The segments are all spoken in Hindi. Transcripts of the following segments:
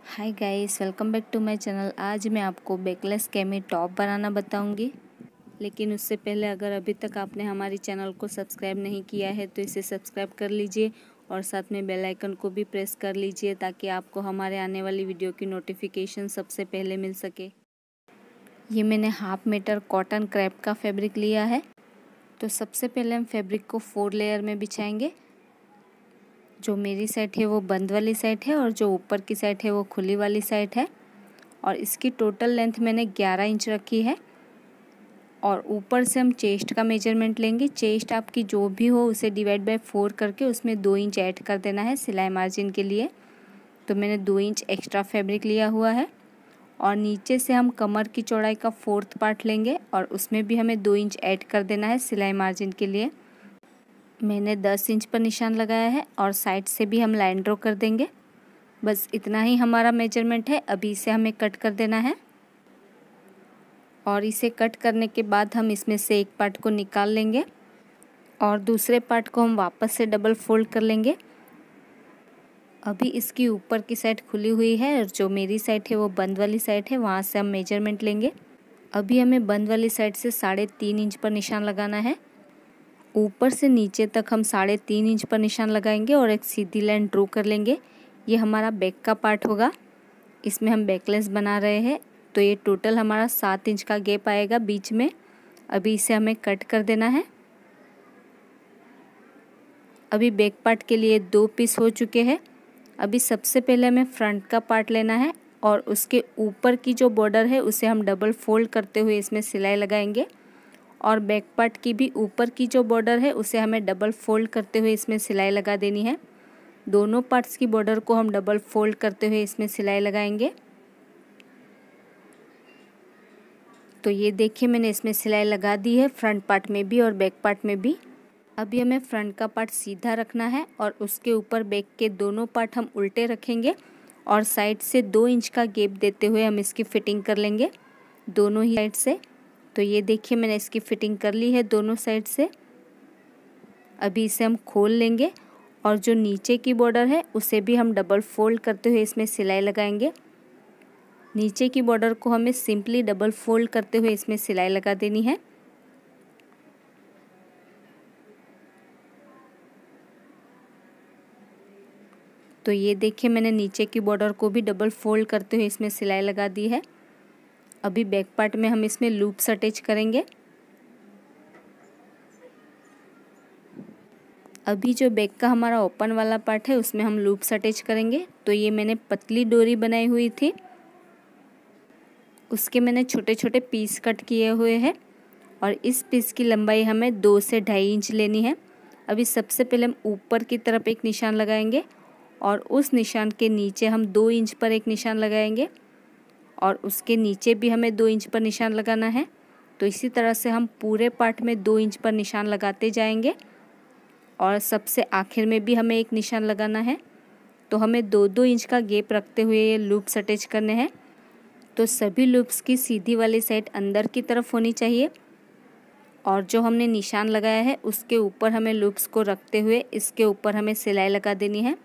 Hi guys, welcome back to my channel. आज मैं आपको बैकलेस कैमी टॉप बनाना बताऊंगी। लेकिन उससे पहले अगर अभी तक आपने हमारी चैनल को सब्सक्राइब नहीं किया है तो इसे सब्सक्राइब कर लीजिए और साथ में बेल आइकन को भी प्रेस कर लीजिए ताकि आपको हमारे आने वाली वीडियो की नोटिफिकेशन सबसे पहले मिल सके। ये मैंने 1/2 मीटर कॉटन क्रैप का फैब्रिक लिया है। तो सबसे पहले हम फैब्रिक को 4 लेयर में बिछाएंगे। जो मेरी साइड है वो बंद वाली साइड है और जो ऊपर की साइड है वो खुली वाली साइड है। और इसकी टोटल लेंथ मैंने 11 इंच रखी है। और ऊपर से हम चेस्ट का मेजरमेंट लेंगे। चेस्ट आपकी जो भी हो उसे डिवाइड बाय 4 करके उसमें 2 इंच ऐड कर देना है सिलाई मार्जिन के लिए। तो मैंने 2 इंच एक्स्ट्रा फैब्रिक लिया हुआ है। और नीचे से हम कमर की चौड़ाई का 4th पार्ट लेंगे और उसमें भी हमें 2 इंच ऐड कर देना है सिलाई मार्जिन के लिए। मैंने 10 इंच पर निशान लगाया है और साइड से भी हम लाइन ड्रॉ कर देंगे। बस इतना ही हमारा मेजरमेंट है। अभी इसे हमें कट कर देना है। और इसे कट करने के बाद हम इसमें से एक पार्ट को निकाल लेंगे और दूसरे पार्ट को हम वापस से डबल फोल्ड कर लेंगे। अभी इसकी ऊपर की साइड खुली हुई है और जो मेरी साइड है वो बंद वाली साइड है, वहाँ से हम मेजरमेंट लेंगे। अभी हमें बंद वाली साइड से 3.5 इंच पर निशान लगाना है। ऊपर से नीचे तक हम 3.5 इंच पर निशान लगाएंगे और एक सीधी लाइन ड्रॉ कर लेंगे। ये हमारा बैक का पार्ट होगा। इसमें हम बैकलेस बना रहे हैं तो ये टोटल हमारा 7 इंच का गैप आएगा बीच में। अभी इसे हमें कट कर देना है। अभी बैक पार्ट के लिए 2 पीस हो चुके हैं। अभी सबसे पहले हमें फ्रंट का पार्ट लेना है और उसके ऊपर की जो बॉर्डर है उसे हम डबल फोल्ड करते हुए इसमें सिलाई लगाएंगे। और बैक पार्ट की भी ऊपर की जो बॉर्डर है उसे हमें डबल फोल्ड करते हुए इसमें सिलाई लगा देनी है। दोनों पार्ट्स की बॉर्डर को हम डबल फोल्ड करते हुए इसमें सिलाई लगाएंगे। तो ये देखिए मैंने इसमें सिलाई लगा दी है, फ्रंट पार्ट में भी और बैक पार्ट में भी। अभी हमें फ्रंट का पार्ट सीधा रखना है और उसके ऊपर बैक के दोनों पार्ट हम उल्टे रखेंगे और साइड से 2 इंच का गैप देते हुए हम इसकी फिटिंग कर लेंगे दोनों ही साइड से। तो ये देखिए मैंने इसकी फिटिंग कर ली है दोनों साइड से। अभी इसे हम खोल लेंगे और जो नीचे की बॉर्डर है उसे भी हम डबल फोल्ड करते हुए इसमें सिलाई लगाएंगे। नीचे की बॉर्डर को हमें सिंपली डबल फोल्ड करते हुए इसमें सिलाई लगा देनी है। तो ये देखिए मैंने नीचे की बॉर्डर को भी डबल फोल्ड करते हुए इसमें सिलाई लगा दी है। अभी बैक पार्ट में हम इसमें लूप्स अटैच करेंगे। अभी जो बैक का हमारा ओपन वाला पार्ट है उसमें हम लूप्स अटैच करेंगे। तो ये मैंने पतली डोरी बनाई हुई थी, उसके मैंने छोटे छोटे पीस कट किए हुए हैं और इस पीस की लंबाई हमें 2 से 2.5 इंच लेनी है। अभी सबसे पहले हम ऊपर की तरफ एक निशान लगाएंगे और उस निशान के नीचे हम 2 इंच पर एक निशान लगाएंगे और उसके नीचे भी हमें 2 इंच पर निशान लगाना है। तो इसी तरह से हम पूरे पार्ट में 2 इंच पर निशान लगाते जाएंगे और सबसे आखिर में भी हमें एक निशान लगाना है। तो हमें 2-2 इंच का गैप रखते हुए ये लूप्स अटैच करने हैं। तो सभी लूप्स की सीधी वाली साइड अंदर की तरफ होनी चाहिए और जो हमने निशान लगाया है उसके ऊपर हमें लूप्स को रखते हुए इसके ऊपर हमें सिलाई लगा देनी है।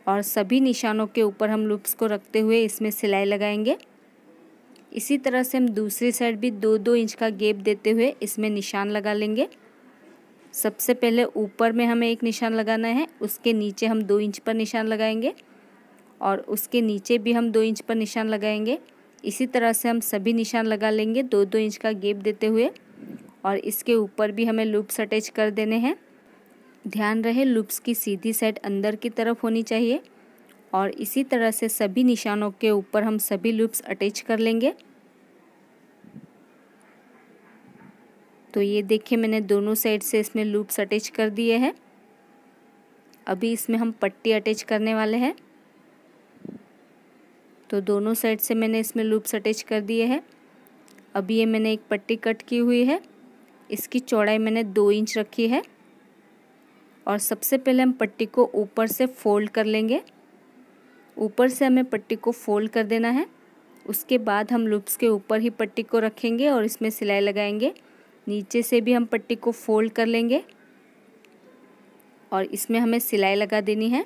और सभी निशानों के ऊपर हम लूप्स को रखते हुए इसमें सिलाई लगाएंगे। इसी तरह से हम दूसरी साइड भी 2-2 इंच का गैप देते हुए इसमें निशान लगा लेंगे। सबसे पहले ऊपर में हमें एक निशान लगाना है, उसके नीचे हम 2 इंच पर निशान लगाएंगे और उसके नीचे भी हम 2 इंच पर निशान लगाएंगे। इसी तरह से हम सभी निशान लगा लेंगे 2-2 इंच का गैप देते हुए और इसके ऊपर भी हमें लूप्स अटैच कर देने हैं। ध्यान रहे लूप्स की सीधी साइड अंदर की तरफ होनी चाहिए और इसी तरह से सभी निशानों के ऊपर हम सभी लूप्स अटैच कर लेंगे। तो ये देखिए मैंने दोनों साइड से इसमें लूप्स अटैच कर दिए हैं। अभी इसमें हम पट्टी अटैच करने वाले हैं। तो दोनों साइड से मैंने इसमें लूप्स अटैच कर दिए हैं। अभी ये मैंने एक पट्टी कट की हुई है, इसकी चौड़ाई मैंने 2 इंच रखी है और सबसे पहले हम पट्टी को ऊपर से फोल्ड कर लेंगे। ऊपर से हमें पट्टी को फोल्ड कर देना है। उसके बाद हम लूप्स के ऊपर ही पट्टी को रखेंगे और इसमें सिलाई लगाएंगे। नीचे से भी हम पट्टी को फोल्ड कर लेंगे और इसमें हमें सिलाई लगा देनी है।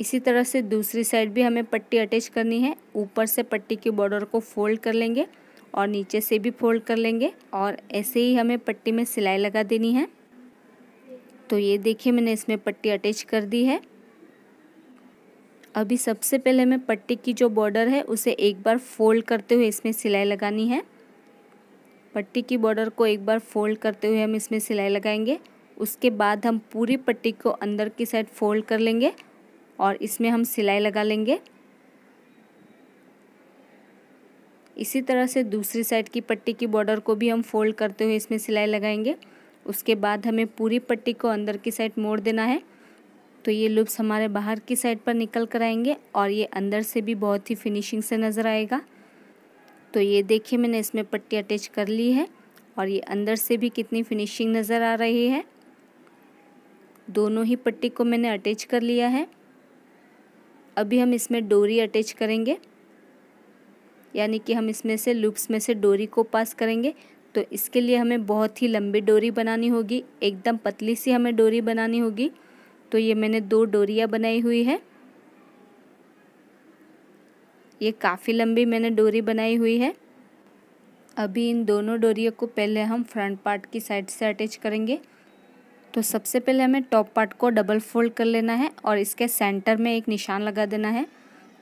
इसी तरह से दूसरी साइड भी हमें पट्टी अटैच करनी है। ऊपर से पट्टी के बॉर्डर को फोल्ड कर लेंगे और नीचे से भी फोल्ड कर लेंगे और ऐसे ही हमें पट्टी में सिलाई लगा देनी है। तो ये देखिए मैंने इसमें पट्टी अटैच कर दी है। अभी सबसे पहले हमें पट्टी की जो बॉर्डर है उसे एक बार फोल्ड करते हुए इसमें सिलाई लगानी है। पट्टी की बॉर्डर को एक बार फोल्ड करते हुए हम इसमें सिलाई लगाएंगे। उसके बाद हम पूरी पट्टी को अंदर की साइड फोल्ड कर लेंगे और इसमें हम सिलाई लगा लेंगे। इसी तरह से दूसरी साइड की पट्टी की बॉर्डर को भी हम फोल्ड करते हुए इसमें सिलाई लगाएंगे। उसके बाद हमें पूरी पट्टी को अंदर की साइड मोड़ देना है। तो ये लूप्स हमारे बाहर की साइड पर निकल कर आएंगे और ये अंदर से भी बहुत ही फिनिशिंग से नज़र आएगा। तो ये देखिए मैंने इसमें पट्टी अटैच कर ली है और ये अंदर से भी कितनी फिनिशिंग नज़र आ रही है। दोनों ही पट्टी को मैंने अटैच कर लिया है। अभी हम इसमें डोरी अटैच करेंगे, यानी कि हम इसमें से लूप्स में से डोरी को पास करेंगे। तो इसके लिए हमें बहुत ही लंबी डोरी बनानी होगी, एकदम पतली सी हमें डोरी बनानी होगी। तो ये मैंने 2 डोरियाँ बनाई हुई है। ये काफ़ी लंबी मैंने डोरी बनाई हुई है। अभी इन दोनों डोरियों को पहले हम फ्रंट पार्ट की साइड से अटैच करेंगे। तो सबसे पहले हमें टॉप पार्ट को डबल फोल्ड कर लेना है और इसके सेंटर में एक निशान लगा देना है।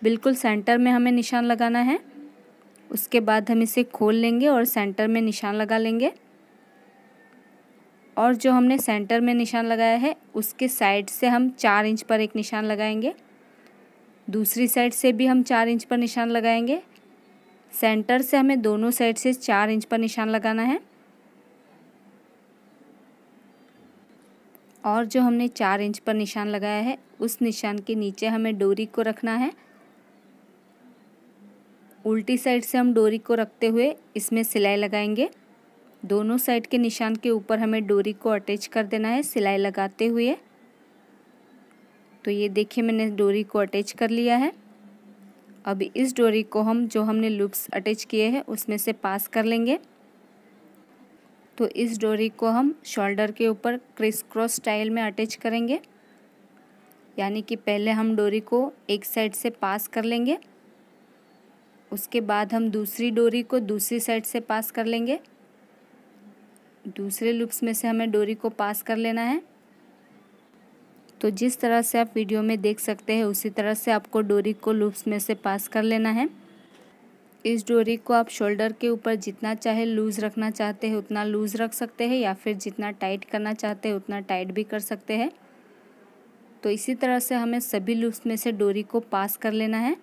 बिल्कुल सेंटर में हमें निशान लगाना है। उसके बाद हम इसे खोल लेंगे और सेंटर में निशान लगा लेंगे। और जो हमने सेंटर में निशान लगाया है उसके साइड से हम 4 इंच पर एक निशान लगाएंगे। दूसरी साइड से भी हम 4 इंच पर निशान लगाएंगे। सेंटर से हमें दोनों साइड से 4 इंच पर निशान लगाना है। और जो हमने 4 इंच पर निशान लगाया है उस निशान के नीचे हमें डोरी को रखना है। उल्टी साइड से हम डोरी को रखते हुए इसमें सिलाई लगाएंगे। दोनों साइड के निशान के ऊपर हमें डोरी को अटैच कर देना है सिलाई लगाते हुए। तो ये देखिए मैंने डोरी को अटैच कर लिया है। अभी इस डोरी को हम जो हमने लूप्स अटैच किए हैं उसमें से पास कर लेंगे। तो इस डोरी को हम शोल्डर के ऊपर क्रिस क्रॉस स्टाइल में अटैच करेंगे, यानी कि पहले हम डोरी को एक साइड से पास कर लेंगे। उसके बाद हम दूसरी डोरी को दूसरी साइड से पास कर लेंगे। दूसरे लूप्स में से हमें डोरी को पास कर लेना है। तो जिस तरह से आप वीडियो में देख सकते हैं उसी तरह से आपको डोरी को लूप्स में से पास कर लेना है। इस डोरी को आप शोल्डर के ऊपर जितना चाहे लूज़ रखना चाहते हैं उतना लूज़ रख सकते हैं या फिर जितना टाइट करना चाहते हैं उतना टाइट भी कर सकते हैं। तो इसी तरह से हमें सभी लूप्स में से डोरी को पास कर लेना है।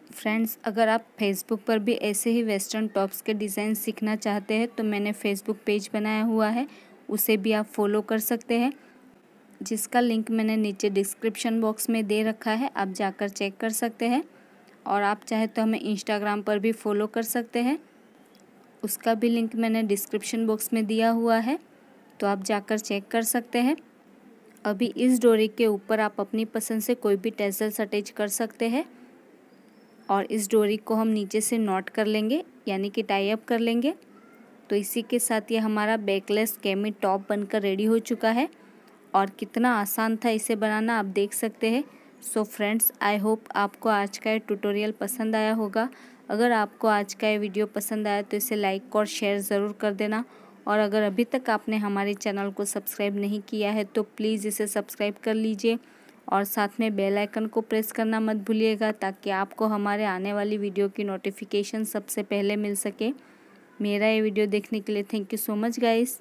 फ्रेंड्स, अगर आप फेसबुक पर भी ऐसे ही वेस्टर्न टॉप्स के डिज़ाइन सीखना चाहते हैं तो मैंने फेसबुक पेज बनाया हुआ है, उसे भी आप फॉलो कर सकते हैं, जिसका लिंक मैंने नीचे डिस्क्रिप्शन बॉक्स में दे रखा है, आप जाकर चेक कर सकते हैं। और आप चाहे तो हमें इंस्टाग्राम पर भी फॉलो कर सकते हैं, उसका भी लिंक मैंने डिस्क्रिप्शन बॉक्स में दिया हुआ है, तो आप जाकर चेक कर सकते हैं। अभी इस डोरी के ऊपर आप अपनी पसंद से कोई भी टैसल्स अटैच कर सकते हैं और इस डोरी को हम नीचे से नॉट कर लेंगे, यानी कि टाई अप कर लेंगे। तो इसी के साथ ये हमारा बैकलेस कैमी टॉप बनकर रेडी हो चुका है और कितना आसान था इसे बनाना आप देख सकते हैं। सो फ्रेंड्स, आई होप आपको आज का ये ट्यूटोरियल पसंद आया होगा। अगर आपको आज का ये वीडियो पसंद आया तो इसे लाइक और शेयर ज़रूर कर देना। और अगर अभी तक आपने हमारे चैनल को सब्सक्राइब नहीं किया है तो प्लीज़ इसे सब्सक्राइब कर लीजिए और साथ में बेल आइकन को प्रेस करना मत भूलिएगा, ताकि आपको हमारे आने वाली वीडियो की नोटिफिकेशन सबसे पहले मिल सके। मेरा ये वीडियो देखने के लिए thank you so much guys.